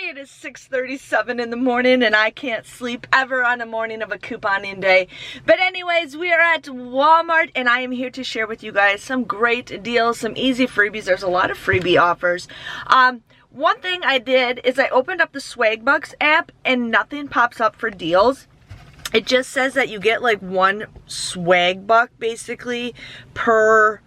Hey, it is 6:37 in the morning and I can't sleep ever on a morning of a couponing day. But anyways, we are at Walmart and I am here to share with you guys some great deals, some easy freebies. There's a lot of freebie offers. One thing I did is I opened up the Swagbucks app and nothing pops up for deals. It just says that you get like one swag buck basically per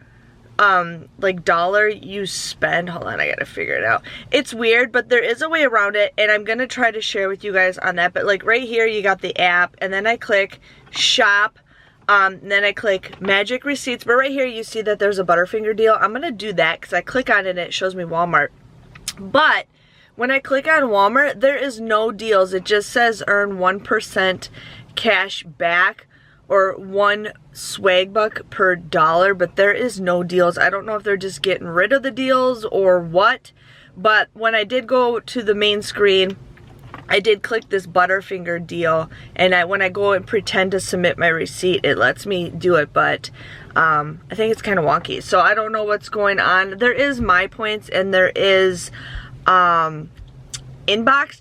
like dollar you spend. Hold on, I gotta figure it out. It's weird, but there is a way around it and I'm gonna try to share with you guys on that. But like right here you got the app and then I click shop, and then I click magic receipts, but right here you see that there's a Butterfinger deal. I'm gonna do that because I click on it and it shows me Walmart. But when I click on Walmart, there is no deals. It just says earn 1% cash back or one swag buck per dollar, but there is no deals. I don't know if they're just getting rid of the deals or what, but when I did go to the main screen, I did click this Butterfinger deal, and when I go and pretend to submit my receipt, it lets me do it, but I think it's kind of wonky. So I don't know what's going on. There is My Points and there is inbox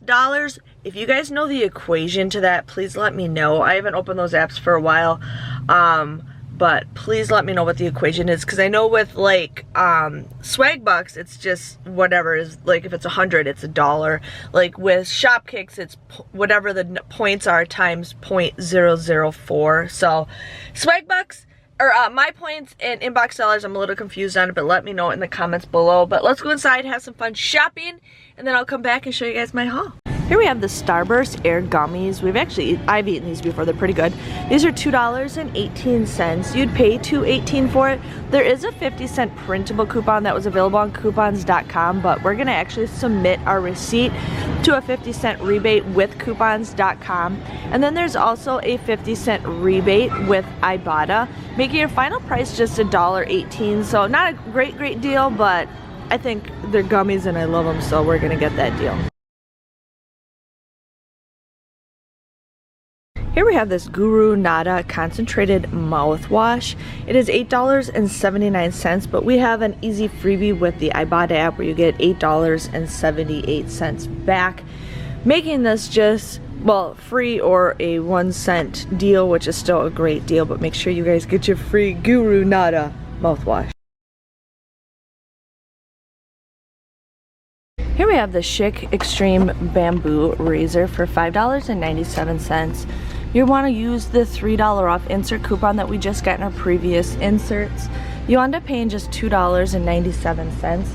dollars. If you guys know the equation to that, please let me know. I haven't opened those apps for a while, but please let me know what the equation is, because I know with like Swagbucks, it's just whatever is, like if it's 100, it's $1. Like with Shopkicks, it's whatever the points are times 0.004. So Swagbucks, or My Points and inbox dollars, I'm a little confused on it, but let me know in the comments below. But let's go inside, have some fun shopping, and then I'll come back and show you guys my haul. Here we have the Starburst Air Gummies. I've eaten these before, they're pretty good. These are $2.18. You'd pay $2.18 for it. There is a 50-cent printable coupon that was available on coupons.com, but we're gonna actually submit our receipt to a 50-cent rebate with coupons.com. And then there's also a 50-cent rebate with Ibotta, making your final price just $1.18. So not a great deal, but I think they're gummies and I love them, so we're gonna get that deal. Here we have this Guru Nada concentrated mouthwash. It is $8.79, but we have an easy freebie with the Ibotta app where you get $8.78 back, making this just, well, free or a 1-cent deal, which is still a great deal, but make sure you guys get your free Guru Nada mouthwash. Here we have the Chic Extreme Bamboo Razor for $5.97. You want to use the $3 off insert coupon that we just got in our previous inserts. You end up paying just $2.97,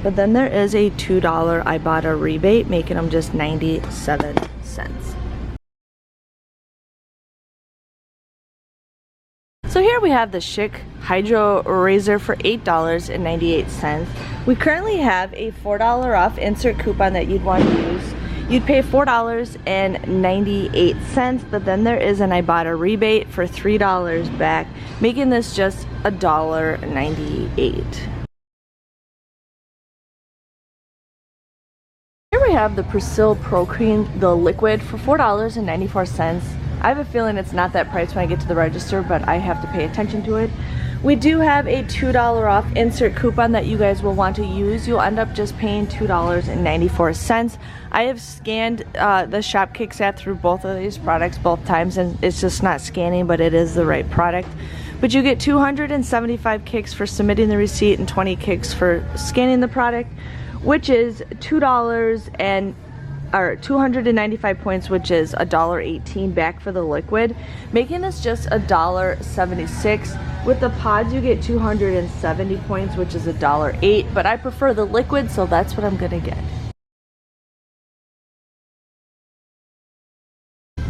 but then there is a $2 Ibotta rebate, making them just 97 cents. So here we have the Chic Hydro Razor for $8.98. We currently have a $4 off insert coupon that you'd want to use. You'd pay $4.98, but then there is an Ibotta rebate for $3 back, making this just $1.98. Here we have the Persil Pro Cream, the liquid, for $4.94. I have a feeling it's not that price when I get to the register, but I have to pay attention to it. We do have a $2 off insert coupon that you guys will want to use. You'll end up just paying $2.94. I have scanned the Shopkicks app through both of these products both times, and it's just not scanning, but it is the right product. But you get 275 kicks for submitting the receipt and 20 kicks for scanning the product, which is $295 points, which is $1.18 back for the liquid, making this just $1.76. With the pods you get 270 points, which is $1.08, but I prefer the liquid, so that's what I'm gonna get.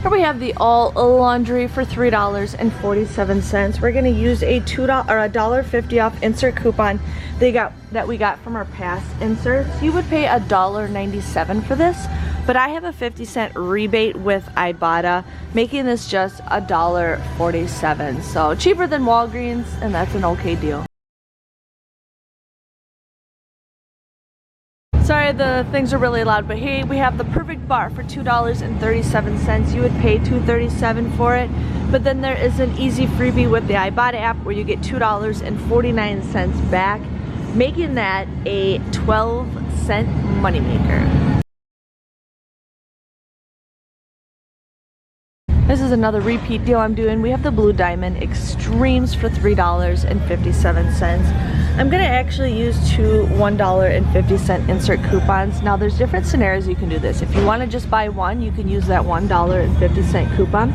Here we have the All Laundry for $3.47. We're gonna use a $1.50 off insert coupon that we got from our past inserts. You would pay $1.97 for this, but I have a 50-cent rebate with Ibotta, making this just $1.47. So cheaper than Walgreens, and that's an okay deal. Sorry, the things are really loud, but hey, we have the perfect bar for $2.37. You would pay $2.37 for it, but then there is an easy freebie with the Ibotta app where you get $2.49 back, making that a 12-cent moneymaker. This is another repeat deal I'm doing. We have the Blue Diamond Extremes for $3.57. I'm gonna actually use two $1.50 insert coupons. Now there's different scenarios you can do this. If you wanna just buy one, you can use that $1.50 coupon.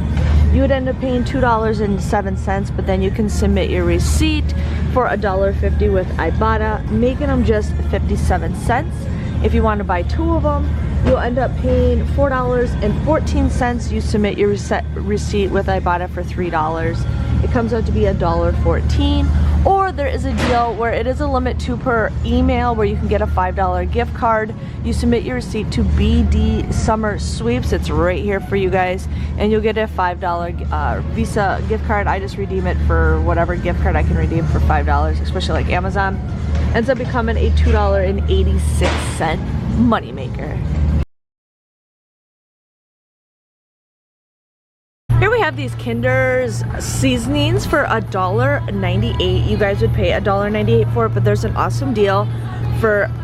You would end up paying $2.07, but then you can submit your receipt for $1.50 with Ibotta, making them just 57 cents. If you want to buy two of them, you'll end up paying $4.14. You submit your receipt with Ibotta for $3. It comes out to be $1.14. Or there is a deal where it is a limit to per email where you can get a $5 gift card. You submit your receipt to BD Summer Sweeps. It's right here for you guys. And you'll get a $5 Visa gift card. I just redeem it for whatever gift card I can redeem for $5, especially like Amazon. Ends up becoming a $2.86 moneymaker. Here we have these Kinder's seasonings for $1.98. You guys would pay $1.98 for it, but there's an awesome deal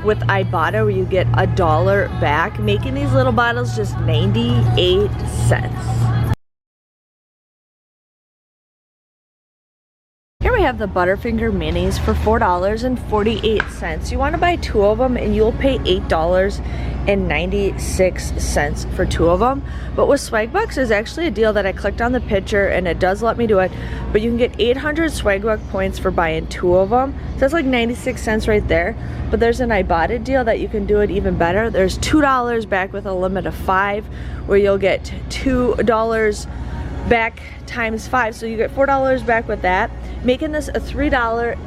with Ibotta where you get $1 back, making these little bottles just 98 cents. Here we have the Butterfinger Minis for $4.48. You want to buy two of them and you'll pay $8.96 for two of them. But with Swagbucks, there's actually a deal that I clicked on the picture and it does let me do it. But you can get 800 Swagbuck points for buying two of them. So that's like 96 cents right there. But there's an Ibotta deal that you can do it even better. There's $2 back with a limit of 5, where you'll get $2 back times 5. So you get $4 back with that, making this a $3.84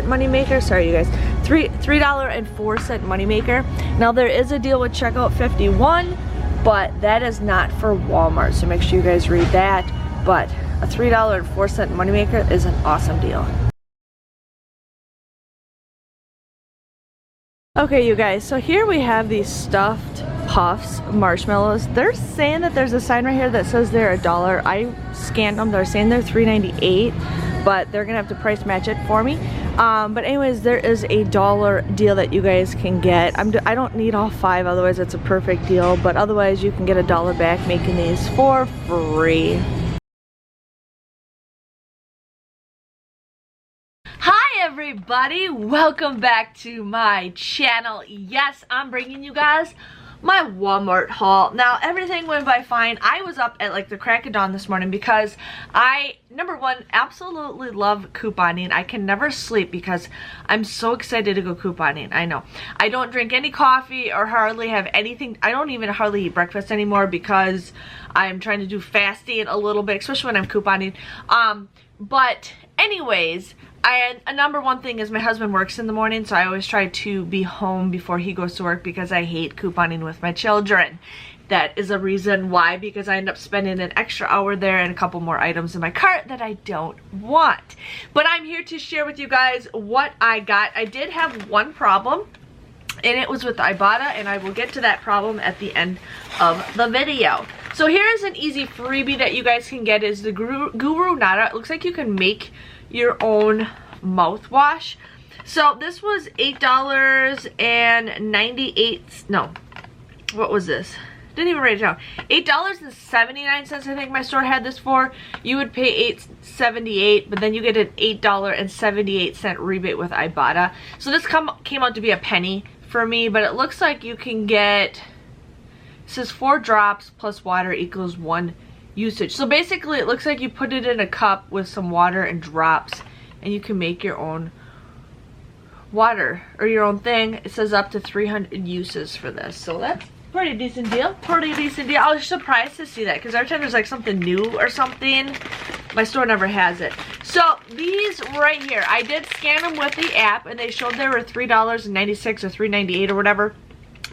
moneymaker. Sorry, you guys, $3.04 moneymaker. Now there is a deal with Checkout 51, but that is not for Walmart. So make sure you guys read that. But a $3.04 moneymaker is an awesome deal. Okay, you guys, so here we have these stuffed Puffs marshmallows. They're saying that there's a sign right here that says they're $1. I scanned them. They're saying they're $3.98, but they're gonna have to price match it for me. But anyways, there is a $1 deal that you guys can get. I don't need all 5, otherwise it's a perfect deal, but otherwise you can get $1 back, making these for free. Everybody, welcome back to my channel. Yes, I'm bringing you guys my Walmart haul. Now, everything went by fine. I was up at like the crack of dawn this morning because I, number one, absolutely love couponing. I can never sleep because I'm so excited to go couponing. I know. I don't drink any coffee or hardly have anything. I don't even hardly eat breakfast anymore because I'm trying to do fasting a little bit, especially when I'm couponing. But anyways, a number one thing is my husband works in the morning, so I always try to be home before he goes to work because I hate couponing with my children. That is a reason why, because I end up spending an extra hour there and a couple more items in my cart that I don't want. But I'm here to share with you guys what I got. I did have one problem, and it was with Ibotta, and I will get to that problem at the end of the video. So here's an easy freebie that you guys can get, is the Guru Nada. It looks like you can make your own mouthwash. So this was $8.98, no, what was this? Didn't even write it down. $8.79 I think my store had this for. You would pay $8.78, but then you get an $8.78 rebate with Ibotta. So this came out to be a penny for me, but it looks like you can get, it says 4 drops plus water equals 1 usage. So basically it looks like you put it in a cup with some water and drops, and you can make your own water or your own thing. It says up to 300 uses for this, so that's pretty decent deal. Pretty decent deal. I was surprised to see that because every time there's like something new or something, my store never has it. So these right here, I did scan them with the app and they showed they were $3.96 or $3.98 or whatever.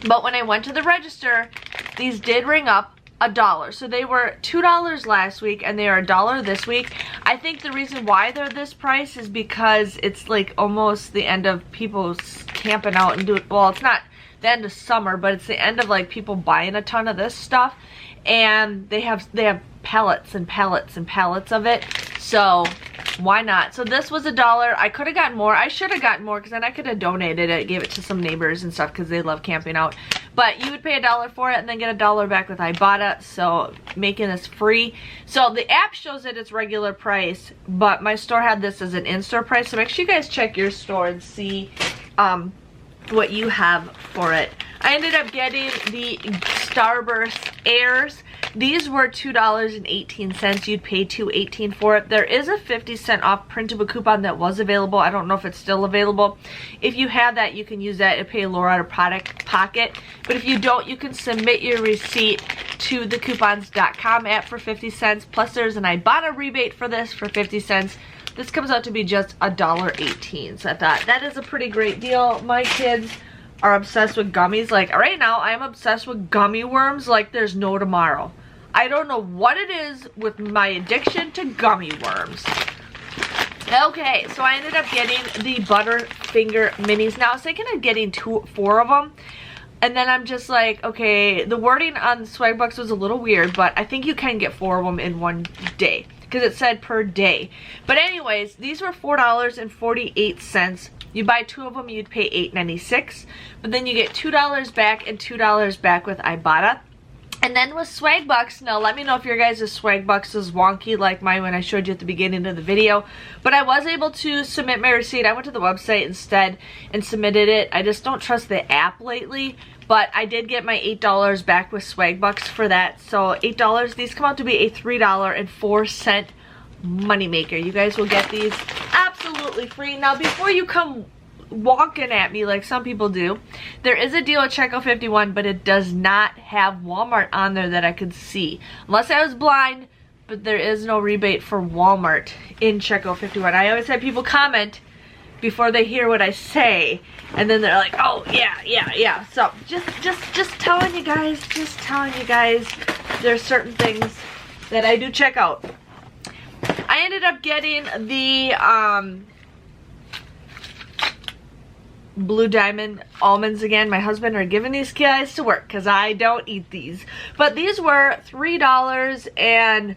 But when I went to the register, these did ring up $1. So they were $2 last week and they are $1 this week. I think the reason why they're this price is because it's like almost the end of people camping out and doing, well, it's not the end of summer, but it's the end of like people buying a ton of this stuff, and they have pallets and pallets and pallets of it. So why not? So this was $1. I could have gotten more. I should have gotten more because then I could have donated it, gave it to some neighbors and stuff because they love camping out. But you would pay $1 for it and then get $1 back with Ibotta, so making this free. So the app shows it its regular price, but my store had this as an in-store price. So make sure you guys check your store and see what you have for it. I ended up getting the Starburst Airs. These were $2.18. You'd pay $2.18 for it. There is a 50-cent off printable coupon that was available. I don't know if it's still available. If you have that, you can use that and pay lower out of product pocket. But if you don't, you can submit your receipt to the coupons.com app for 50 cents. Plus, there's an Ibotta rebate for this for 50 cents. This comes out to be just $1.18. So I thought that is a pretty great deal. My kids are obsessed with gummies. Like right now, I'm obsessed with gummy worms like there's no tomorrow. I don't know what it is with my addiction to gummy worms. Okay, so I ended up getting the Butterfinger minis. Now I was thinking of getting 4 of them. And then I'm just like, okay, the wording on the swag box was a little weird, but I think you can get 4 of them in one day because it said per day. But anyways, these were $4.48. You buy 2 of them, you'd pay $8.96. But then you get $2 back and $2 back with Ibotta. And then with swag bucks, now let me know if your guys' swag bucks is wonky like mine when I showed you at the beginning of the video. But I was able to submit my receipt. I went to the website instead and submitted it. I just don't trust the app lately. But I did get my $8 back with swag bucks for that. So $8, these come out to be a $3.04 moneymaker. You guys will get these absolutely free. Now before you come walking at me like some people do, there is a deal at Checkout 51, but it does not have Walmart on there that I could see. Unless I was blind, but there is no rebate for Walmart in Checkout 51. I always have people comment before they hear what I say, and then they're like, oh yeah. So just telling you guys, there's certain things that I do check out. I ended up getting the Blue Diamond almonds again. My husband are giving these guys to work because I don't eat these. But these were $3 and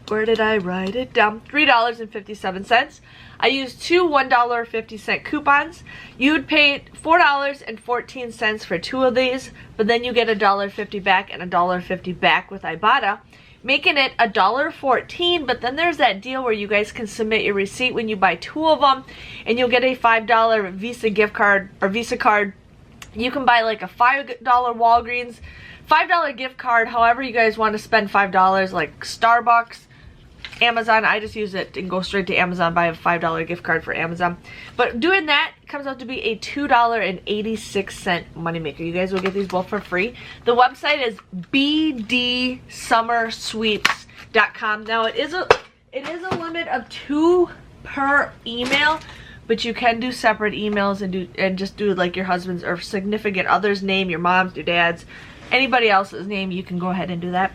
where did I write it down? $3.57. I used 2 $1.50 coupons. You'd pay $4.14 for 2 of these, but then you get $1.50 back and $1.50 back with Ibotta, making it $1.14. But then there's that deal where you guys can submit your receipt when you buy 2 of them, and you'll get a $5 Visa gift card or Visa card. You can buy like a $5 Walgreens, $5 gift card, however you guys want to spend $5, like Starbucks, Amazon. I just use it and go straight to Amazon, buy a $5 gift card for Amazon. But doing that comes out to be a $2.86 moneymaker. You guys will get these both for free. The website is bdsummersweeps.com. Now it is a limit of 2 per email, but you can do separate emails and just do like your husband's or significant other's name, your mom's, your dad's, anybody else's name. You can go ahead and do that.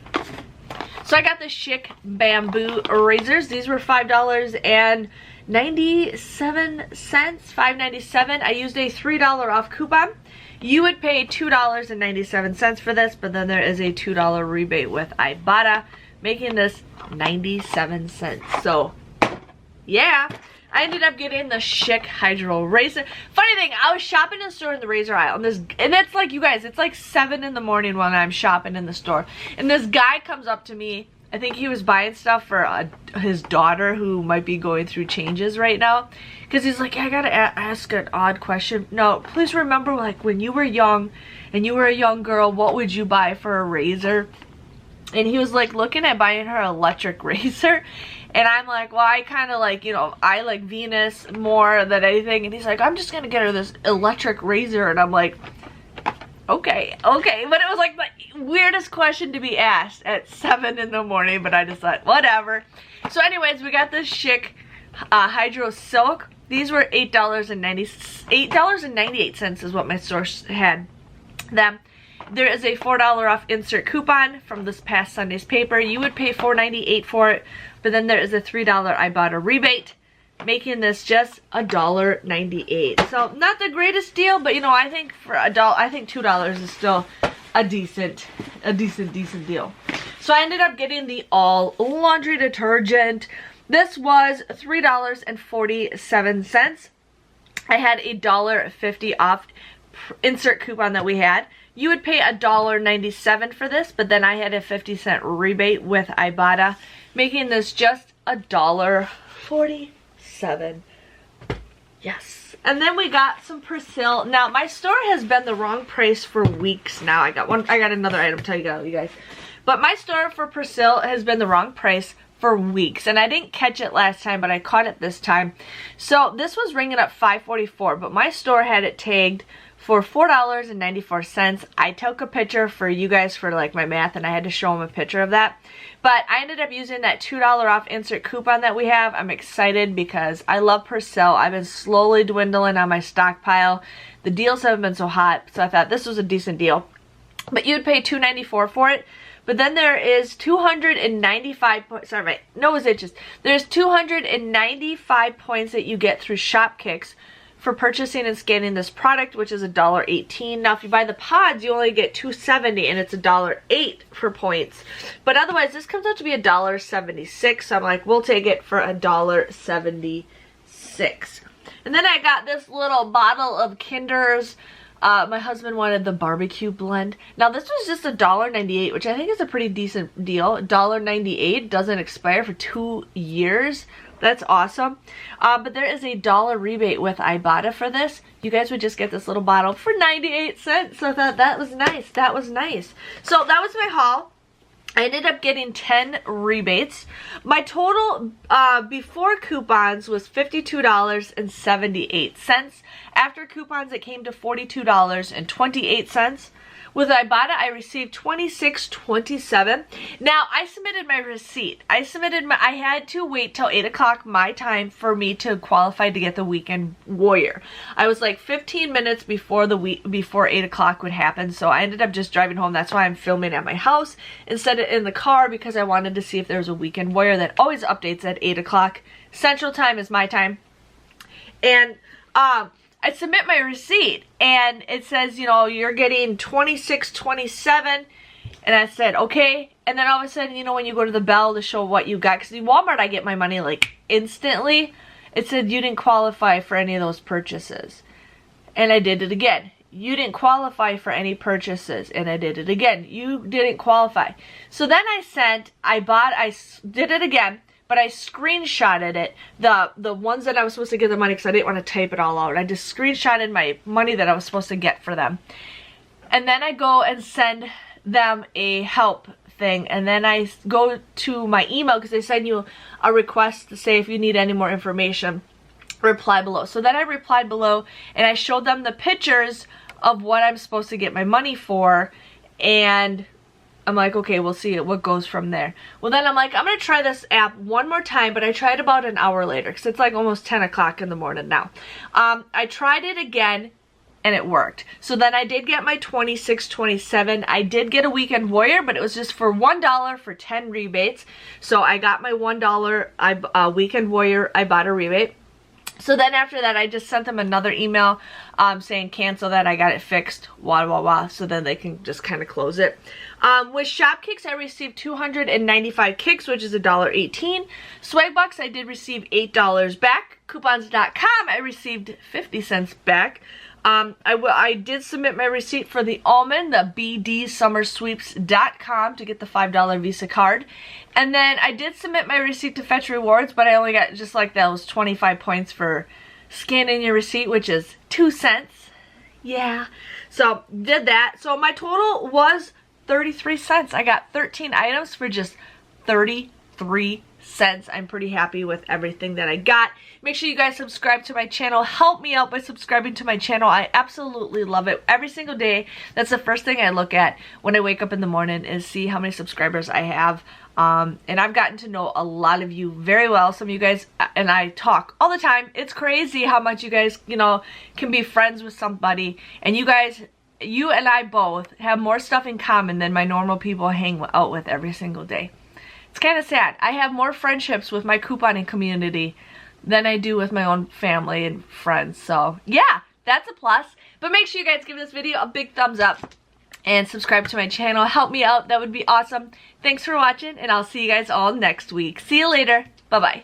So I got the Chic bamboo razors. These were $5.97, $5.97. I used a $3 off coupon. You would pay $2.97 for this, but then there is a $2 rebate with Ibotta, making this 97 cents. So yeah, I ended up getting the Chic Hydro Razor. Funny thing, I was shopping in the store in the razor aisle, and it's like, you guys, it's like 7 in the morning when I'm shopping in the store, and this guy comes up to me. I think he was buying stuff for his daughter who might be going through changes right now, because he's like, yeah, I gotta ask an odd question. No, please remember, like, when you were young and you were a young girl, what would you buy for a razor? And he was like looking at buying her electric razor. And I'm like, well, I kind of like, you know, I like Venus more than anything. And he's like, I'm just going to get her this electric razor. And I'm like, okay. But it was like the weirdest question to be asked at 7 in the morning. But I just thought, whatever. So anyways, we got this Chic Hydro Silk. These were $8.98 is what my store had them. There is a $4 off insert coupon from this past Sunday's paper. You would pay $4.98 for it, but then there is a $3 Ibotta rebate, making this just $1.98. So not the greatest deal, but you know, I think for I think $2 is still a decent deal. So I ended up getting the all laundry detergent. This was $3.47. I had a $1.50 off insert coupon that we had. You would pay $1.97 for this, but then I had a 50-cent rebate with Ibotta, making this just $1.47. Yes. And then we got some Persil. Now, my store has been the wrong price for weeks now. I got another item to tell you guys. But my store for Persil has been the wrong price for weeks, and I didn't catch it last time, but I caught it this time. So this was ringing up $5.44, but my store had it tagged for $4.94. I took a picture for you guys for like my math, and I had to show them a picture of that. But I ended up using that $2 off insert coupon that we have. I'm excited because I love Persil. I've been slowly dwindling on my stockpile. The deals haven't been so hot, so I thought this was a decent deal. But you'd pay $2.94 for it. But then there is 295 points. Sorry, my nose itches. There's 295 points that you get through Shopkicks for purchasing and scanning this product, which is $1.18. Now, if you buy the pods, you only get $2.70, and it's $1.08 for points. But otherwise, this comes out to be $1.76. So I'm like, we'll take it for $1.76. And then I got this little bottle of Kinder's. My husband wanted the barbecue blend. Now this was just $1.98, which I think is a pretty decent deal. $1.98 doesn't expire for 2 years. That's awesome. But there is a $1 rebate with Ibotta for this. You guys would just get this little bottle for 98 cents. So I thought that was nice. That was nice. So that was my haul. I ended up getting 10 rebates. My total before coupons was $52.78. After coupons, it came to $42.28. With Ibotta, I received $26.27. Now, I submitted my receipt. I had to wait till 8 o'clock my time for me to qualify to get the Weekend Warrior. I was like 15 minutes before 8 o'clock would happen, so I ended up just driving home. That's why I'm filming at my house instead of in the car, because I wanted to see if there was a Weekend Warrior that always updates at 8 o'clock. Central Time is my time. And I submit my receipt, and it says, you know, you're getting $26.27, and I said, okay. And then all of a sudden, you know, when you go to the bell to show what you got, because in Walmart I get my money like instantly, it said you didn't qualify for any of those purchases. And I did it again. You didn't qualify for any purchases, and I did it again. You didn't qualify. So then I did it again. But I screenshotted it, the ones that I was supposed to get the money, because I didn't want to type it all out. I just screenshotted my money that I was supposed to get for them. And then I go and send them a help thing. And then I go to my email, because they send you a request to say if you need any more information, reply below. So then I replied below, and I showed them the pictures of what I'm supposed to get my money for. And I'm like, okay, we'll see what goes from there. Well, then I'm like, I'm going to try this app one more time, but I tried about an hour later, because it's like almost 10 o'clock in the morning now. I tried it again, and it worked. So then I did get my $26.27. I did get a Weekend Warrior, but it was just for $1 for 10 rebates. So I got my $1 Weekend Warrior Ibotta rebate. So then after that, I just sent them another email saying cancel that, I got it fixed, so then they can just kind of close it. With Shopkicks, I received 295 kicks, which is $1.18. Swagbucks, I did receive $8 back. Coupons.com, I received 50 cents back. I did submit my receipt for the almond, the bdsummersweeps.com, to get the $5 Visa card. And then I did submit my receipt to Fetch Rewards, but I only got just like those 25 points for scanning your receipt, which is 2 cents. Yeah. So did that. So my total was 33 cents. I got 13 items for just 33 cents. I'm pretty happy with everything that I got. Make sure you guys subscribe to my channel. Help me out by subscribing to my channel. I absolutely love it. Every single day, that's the first thing I look at when I wake up in the morning, is see how many subscribers I have. And I've gotten to know a lot of you very well. Some of you guys and I talk all the time. It's crazy how much you guys, you know, can be friends with somebody. And you guys, you and I both have more stuff in common than my normal people hang out with every single day. It's kind of sad. I have more friendships with my couponing community than I do with my own family and friends. So yeah, that's a plus. But make sure you guys give this video a big thumbs up and subscribe to my channel. Help me out. That would be awesome. Thanks for watching, and I'll see you guys all next week. See you later. Bye-bye.